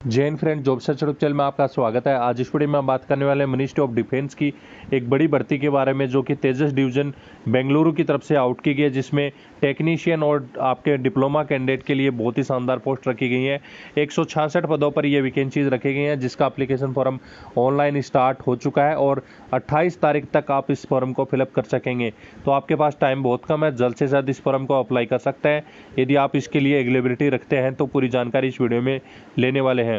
जय Hind friend, job search YouTube channel में आपका स्वागत है। आज इस वीडियो में हम बात करने वाले हैं मिनिस्ट्री ऑफ डिफेंस की एक बड़ी भर्ती के बारे में, जो कि तेजस डिवीजन बेंगलुरु की तरफ से आउट की गई है, जिसमें टेक्नीशियन और आपके डिप्लोमा कैंडिडेट के लिए बहुत ही शानदार पोस्ट रखी गई हैं। 166 पदों पर ये वैकेंसीज रखी गई हैं, जिसका एप्लीकेशन फॉर्म ऑनलाइन स्टार्ट हो चुका है और 28 तारीख तक आप इस फॉर्म को फिलअप कर सकेंगे। तो आपके पास टाइम बहुत कम है, जल्द से जल्द इस फॉर्म को अप्लाई कर सकते हैं। यदि आप इसके लिए एलिजिबिलिटी रखते हैं तो पूरी जानकारी इस वीडियो में लेने वाले हैं।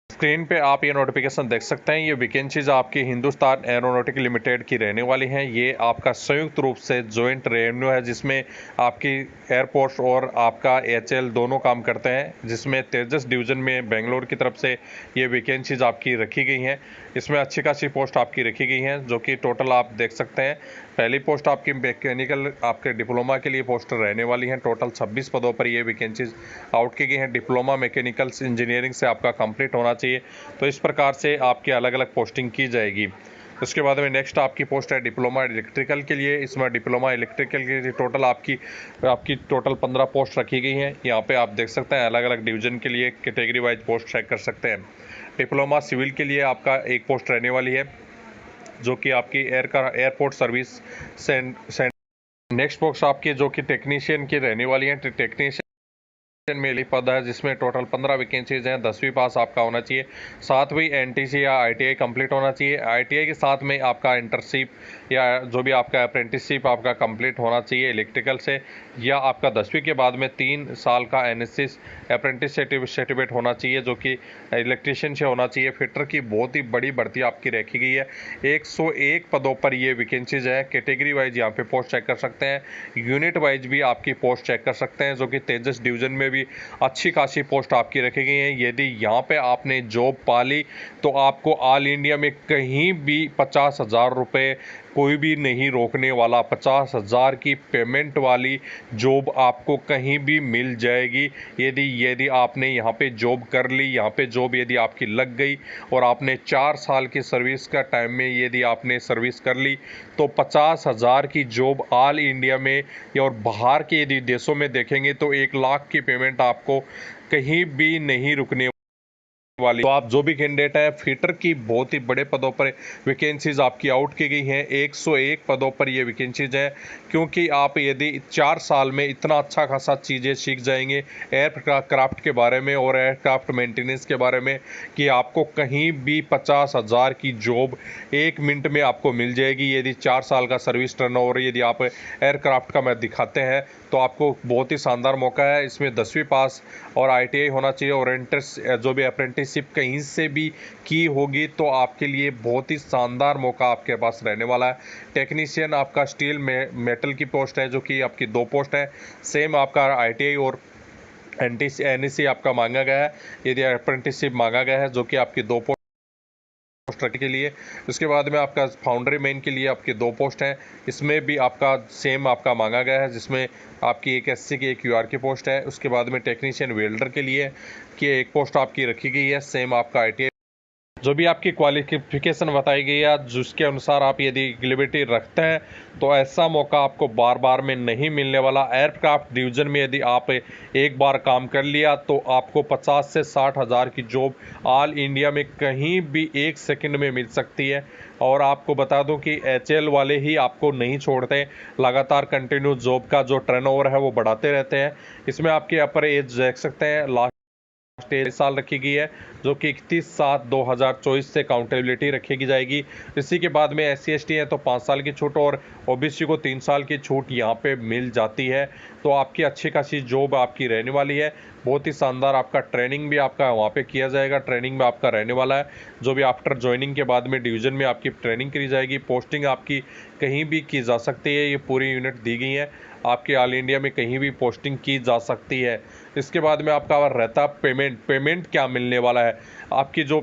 स्क्रीन पे आप ये नोटिफिकेशन देख सकते हैं। ये वैकेंसीज आपकी हिंदुस्तान एरोनॉटिक लिमिटेड की रहने वाली हैं। ये आपका संयुक्त रूप से जॉइंट रेवेन्यू है, जिसमें आपकी एयरपोर्ट और आपका एचएल दोनों काम करते हैं, जिसमें तेजस डिवीजन में बेंगलोर की तरफ से ये वैकेंसीज आपकी रखी गई हैं। इसमें अच्छी खासी पोस्ट आपकी रखी गई हैं, जो कि टोटल आप देख सकते हैं। पहली पोस्ट आपकी मैकेनिकल आपके डिप्लोमा के लिए पोस्ट रहने वाली हैं। टोटल 26 पदों पर ये वैकेंसीज आउट की गई हैं। डिप्लोमा मैकेनिकल इंजीनियरिंग से आपका कंप्लीट होना चाहिए। तो इस प्रकार से आपकी अलग अलग पोस्टिंग की जाएगी। उसके बाद में नेक्स्ट आपकी पोस्ट है डिप्लोमा इलेक्ट्रिकल के लिए। इसमें डिप्लोमा इलेक्ट्रिकल के लिए टोटल आपकी टोटल 15 पोस्ट रखी गई हैं। यहाँ पे आप देख सकते हैं अलग अलग डिवीजन के लिए कैटेगरी वाइज पोस्ट चेक कर सकते हैं। डिप्लोमा सिविल के लिए आपका एक पोस्ट रहने वाली है, जो कि आपकी airport service centre. Next post आपकी जो कि टेक्नीशियन की रहने वाली है। टेक्नीशियन में एक पद है, जिसमें टोटल 15 वैकेंसीज हैं। 10वीं पास आपका होना चाहिए, 7वीं एनटीसी या आईटीआई कंप्लीट होना चाहिए। आईटीआई के साथ में आपका इंटर्नशिप या जो भी आपका अप्रेंटिसशिप आपका कंप्लीट होना चाहिए इलेक्ट्रिकल से, या आपका 10वीं के बाद में 3 साल का एनएसएस अप्रेंटिस सर्टिफिकेट होना चाहिए, जो कि इलेक्ट्रीशियन से होना चाहिए। फिटर की बहुत ही बड़ी भर्ती आपकी रखी गई है। 101 पदों पर ये वैकेंसीज है। कैटेगरी वाइज यहाँ पे पोस्ट चेक कर सकते हैं, यूनिट वाइज भी आपकी पोस्ट चेक कर सकते हैं, जो कि तेजस डिवीजन में भी अच्छी खासी पोस्ट आपकी रखी गई है। यदि यहाँ पे आपने जॉब पा ली तो आपको ऑल इंडिया में कहीं भी 50,000 रुपये कोई भी नहीं रोकने वाला। 50,000 की पेमेंट वाली जॉब आपको कहीं भी मिल जाएगी। यदि आपने यहाँ पे जॉब कर ली, यहाँ पे जॉब यदि आपकी लग गई और आपने 4 साल की सर्विस का टाइम में यदि आपने सर्विस कर ली, तो 50,000 की जॉब ऑल इंडिया में और बाहर के यदि देशों में देखेंगे तो 1 लाख की पेमेंट आपको कहीं भी नहीं रुकने वाली। तो आप जो भी कैंडिडेट हैं, फिटर की बहुत ही बड़े पदों पर वैकेंसीज आपकी आउट की गई हैं। 101 पदों पर ये वैकेंसीज हैं, क्योंकि आप यदि 4 साल में इतना अच्छा खासा चीज़ें सीख जाएंगे एयरक्राफ्ट के बारे में और एयरक्राफ्ट मेंटेनेंस के बारे में, कि आपको कहीं भी 50,000 की जॉब 1 मिनट में आपको मिल जाएगी। यदि 4 साल का सर्विस टर्नओवर यदि आप एयरक्राफ्ट का मैं दिखाते हैं तो आपको बहुत ही शानदार मौका है। इसमें 10वीं पास और आईटीआई होना चाहिए और जो भी अप्रेंटिसशिप कहीं से भी की होगी, तो आपके लिए बहुत ही शानदार मौका आपके पास रहने वाला है। टेक्नीशियन आपका स्टील मेटल की पोस्ट है, जो कि आपकी 2 पोस्ट है। सेम आपका आईटीआई और एनईसी आपका मांगा गया है। यदि अप्रेंटिसशिप मांगा गया है, जो कि आपकी 2 पोस्ट के लिए। उसके बाद में आपका फाउंड्री मैन के लिए आपकी 2 पोस्ट हैं। इसमें भी आपका सेम आपका मांगा गया है, जिसमें आपकी एक एससी की एक यूआर की पोस्ट है। उसके बाद में टेक्नीशियन वेल्डर के लिए की एक पोस्ट आपकी रखी गई है। सेम आपका आईटीआई जो भी आपकी क्वालिफिकेशन बताई गई है, जिसके अनुसार आप यदि एलिजिबिलिटी रखते हैं, तो ऐसा मौका आपको बार बार में नहीं मिलने वाला। एयरक्राफ्ट डिवीजन में यदि आप एक बार काम कर लिया तो आपको 50 से 60,000 की जॉब ऑल इंडिया में कहीं भी 1 सेकंड में मिल सकती है। और आपको बता दूं कि एचएल वाले ही आपको नहीं छोड़ते, लगातार कंटिन्यू जॉब का जो टर्नओवर है वो बढ़ाते रहते हैं। इसमें आपकी अपर एज देख सकते हैं, लास्ट 23 साल रखी गई है, जो कि 31/7/2024 से काउंटेबिलिटी रखी जाएगी। इसी के बाद में SC ST है तो 5 साल की छूट और OBC को 3 साल की छूट यहाँ पे मिल जाती है। तो आपकी अच्छी खासी जॉब आपकी रहने वाली है। बहुत ही शानदार आपका ट्रेनिंग भी आपका वहाँ पे किया जाएगा। ट्रेनिंग में आपका रहने वाला है, जो भी आफ्टर ज्वाइनिंग के बाद में डिवीज़न में आपकी ट्रेनिंग करी जाएगी। पोस्टिंग आपकी कहीं भी की जा सकती है। ये पूरी यूनिट दी गई है, आपके ऑल इंडिया में कहीं भी पोस्टिंग की जा सकती है। इसके बाद में आपका रहता पेमेंट क्या मिलने वाला है। आपकी जो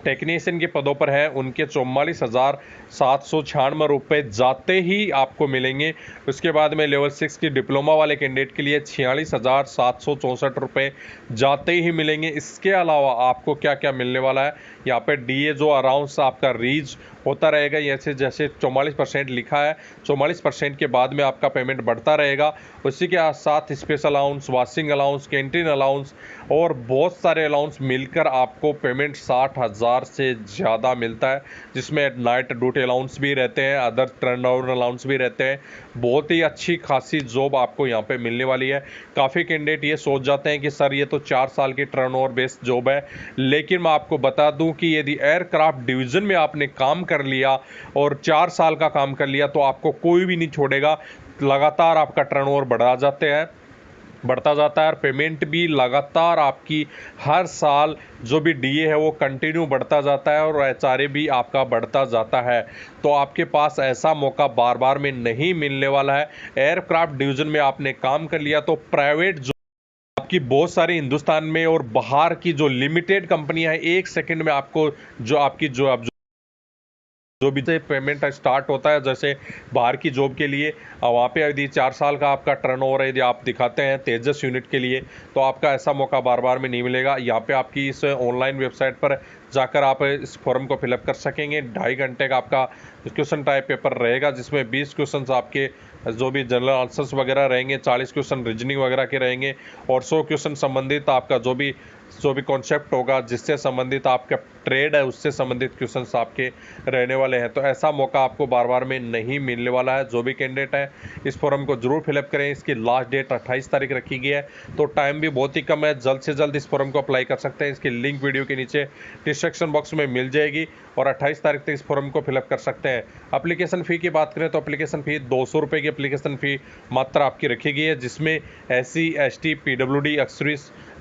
टेक्नीशियन के पदों पर हैं उनके 44,796 रुपये जाते ही आपको मिलेंगे। उसके बाद में लेवल 6 की डिप्लोमा वाले कैंडिडेट के लिए 46,764 रुपये जाते ही मिलेंगे। इसके अलावा आपको क्या क्या मिलने वाला है, यहाँ पे डीए जो अराउंड आपका रीच होता रहेगा, जैसे जैसे 44% लिखा है, 44% के बाद में आपका पेमेंट बढ़ता रहेगा। उसी के साथ special allowance, washing allowance, canteen allowance और बहुत सारे अलाउंस मिलकर आपको पेमेंट 60,000 से ज़्यादा मिलता है, जिसमें नाइट ड्यूटी अलाउंस भी रहते हैं, अदर टर्नओवर अलाउंस भी रहते हैं। बहुत ही अच्छी खासी जॉब आपको यहाँ पे मिलने वाली है। काफ़ी कैंडिडेट ये सोच जाते हैं कि सर ये तो 4 साल की टर्नओवर बेस्ड जॉब है, लेकिन मैं आपको बता दूं कि यदि एयरक्राफ्ट डिवीज़न में आपने काम कर लिया और 4 साल का काम कर लिया तो आपको कोई भी नहीं छोड़ेगा। लगातार आपका टर्नओवर बढ़ता जाता है और पेमेंट भी लगातार आपकी हर साल जो भी डीए है वो कंटिन्यू बढ़ता जाता है और एचआरए भी आपका बढ़ता जाता है। तो आपके पास ऐसा मौका बार बार में नहीं मिलने वाला है। एयरक्राफ्ट डिवीज़न में आपने काम कर लिया तो प्राइवेट जो आपकी बहुत सारी हिंदुस्तान में और बाहर की जो लिमिटेड कंपनियां हैं, 1 सेकंड में आपको जो भी से पेमेंट स्टार्ट होता है, जैसे बाहर की जॉब के लिए वहाँ पे यदि 4 साल का आपका टर्नओवर है, यदि आप दिखाते हैं तेजस यूनिट के लिए, तो आपका ऐसा मौका बार बार में नहीं मिलेगा। यहाँ पे आपकी इस ऑनलाइन वेबसाइट पर जाकर आप इस फॉर्म को फिलअप कर सकेंगे। 2.5 घंटे का आपका क्वेश्चन टाइप पेपर रहेगा, जिसमें 20 क्वेश्चन आपके जो भी जनरल आंसर्स वगैरह रहेंगे, 40 क्वेश्चन रीजनिंग वगैरह के रहेंगे और 100 क्वेश्चन संबंधित आपका जो भी कॉन्सेप्ट होगा, जिससे संबंधित आपका ट्रेड है उससे संबंधित क्वेश्चंस आपके रहने वाले हैं। तो ऐसा मौका आपको बार बार में नहीं मिलने वाला है। जो भी कैंडिडेट है इस फॉर्म को जरूर फिलअप करें। इसकी लास्ट डेट 28 तारीख रखी गई है, तो टाइम भी बहुत ही कम है। जल्द से जल्द इस फॉर्म को अप्लाई कर सकते हैं। इसकी लिंक वीडियो के नीचे डिस्क्रिप्शन बॉक्स में मिल जाएगी और 28 तारीख तक इस फॉर्म को फिलअप कर सकते हैं। एप्लीकेशन फ़ी की बात करें तो एप्लीकेशन फ़ी 200 रुपये की एप्लीकेशन फ़ी मात्र आपकी रखी गई है, जिसमें SC ST PWD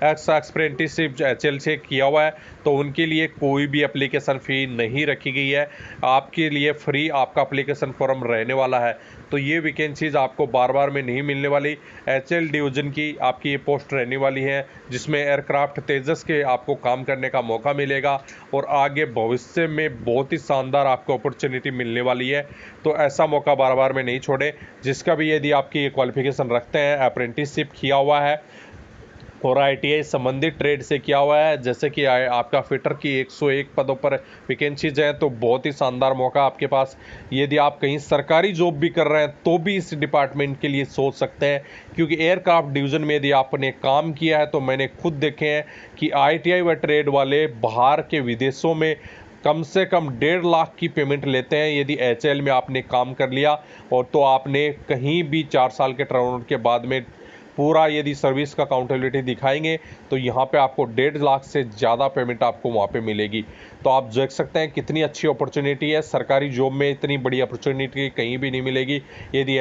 apprenticeship HL से किया हुआ है तो उनके लिए कोई भी एप्लीकेशन फ़ी नहीं रखी गई है। आपके लिए फ्री आपका एप्लीकेशन फॉर्म रहने वाला है। तो ये वैकेंसीज आपको बार बार में नहीं मिलने वाली। HL डिवीज़न की आपकी ये पोस्ट रहने वाली है, जिसमें एयरक्राफ्ट तेजस के आपको काम करने का मौका मिलेगा और आगे भविष्य में बहुत ही शानदार आपको अपॉर्चुनिटी मिलने वाली है। तो ऐसा मौका बार बार में नहीं छोड़े। जिसका भी यदि आपकी क्वालिफिकेशन रखते हैं, अप्रेंटिसशिप किया हुआ है और ITI संबंधित ट्रेड से किया हुआ है, जैसे कि आपका फिटर की 101 पदों पर वैकेंसीज हैं, तो बहुत ही शानदार मौका आपके पास। यदि आप कहीं सरकारी जॉब भी कर रहे हैं तो भी इस डिपार्टमेंट के लिए सोच सकते हैं, क्योंकि एयरक्राफ्ट डिवीज़न में यदि आपने काम किया है तो मैंने खुद देखे हैं कि ITI व ट्रेड वाले बाहर के विदेशों में कम से कम 1.5 लाख की पेमेंट लेते हैं। यदि HL में आपने काम कर लिया और तो आपने कहीं भी 4 साल के टर्नओवर के बाद में पूरा यदि सर्विस का अकाउंटेबिलिटी दिखाएंगे तो यहाँ पे आपको 1.5 लाख से ज़्यादा पेमेंट आपको वहाँ पे मिलेगी। तो आप देख सकते हैं कितनी अच्छी अपॉर्चुनिटी है। सरकारी जॉब में इतनी बड़ी अपॉर्चुनिटी कहीं भी नहीं मिलेगी। यदि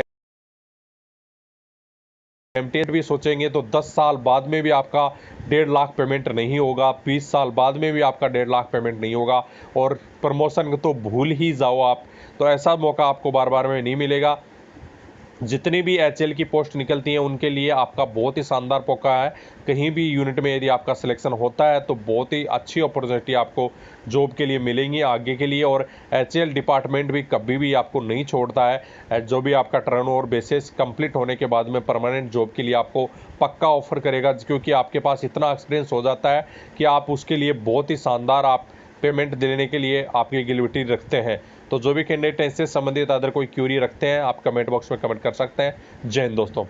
MTS भी सोचेंगे तो 10 साल बाद में भी आपका 1.5 लाख पेमेंट नहीं होगा, 20 साल बाद में भी आपका 1.5 लाख पेमेंट नहीं होगा और प्रमोशन तो भूल ही जाओ आप। तो ऐसा मौका आपको बार बार में नहीं मिलेगा। जितनी भी HL की पोस्ट निकलती हैं उनके लिए आपका बहुत ही शानदार मौका है। कहीं भी यूनिट में यदि आपका सिलेक्शन होता है तो बहुत ही अच्छी अपॉर्चुनिटी आपको जॉब के लिए मिलेंगी आगे के लिए। और HL डिपार्टमेंट भी कभी भी आपको नहीं छोड़ता है। जो भी आपका टर्नओवर बेसिस कंप्लीट होने के बाद में परमानेंट जॉब के लिए आपको पक्का ऑफर करेगा, क्योंकि आपके पास इतना एक्सपीरियंस हो जाता है कि आप उसके लिए बहुत ही शानदार आप पेमेंट देने के लिए आपकी एलिजिबिलिटी रखते हैं। तो जो भी कैंडिडेट इससे संबंधित अदर कोई क्यूरी रखते हैं आप कमेंट बॉक्स में कमेंट कर सकते हैं। जय हिंद दोस्तों।